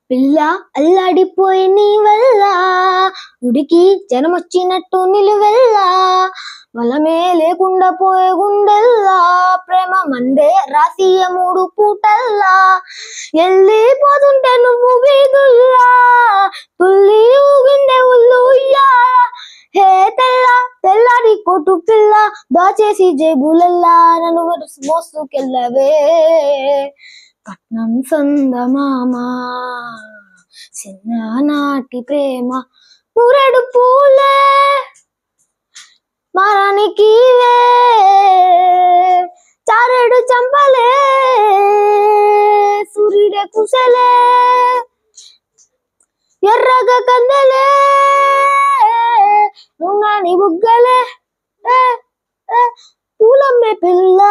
పిల్ల అల్లాడిపోయి నీ వల్ల ఉడికి జనమొచ్చినట్టు నిలువెల్లా వలమే లేకుండా పోయే గుండెల్లా ప్రేమ మందే రాసియ 3 పూటల్లా వెళ్ళిపోతుంటే నువ్వు వీధుల్లా తుల్లి ఊగిందే ఉల్లు హే తెల్లారి కొట్టు పిల్ల దాచేసి జేబులల్లా నన్ను మోసుకెళ్ళవే పట్నం సందమామా చిన్ననాటి ప్రేమ మురడు పూలే మారానికి చారెడు చంపలే సూర్యుడే కుసలే ఎర్రగా కందలే నున్నని బుగ్గలే పూలమ్మే పిల్ల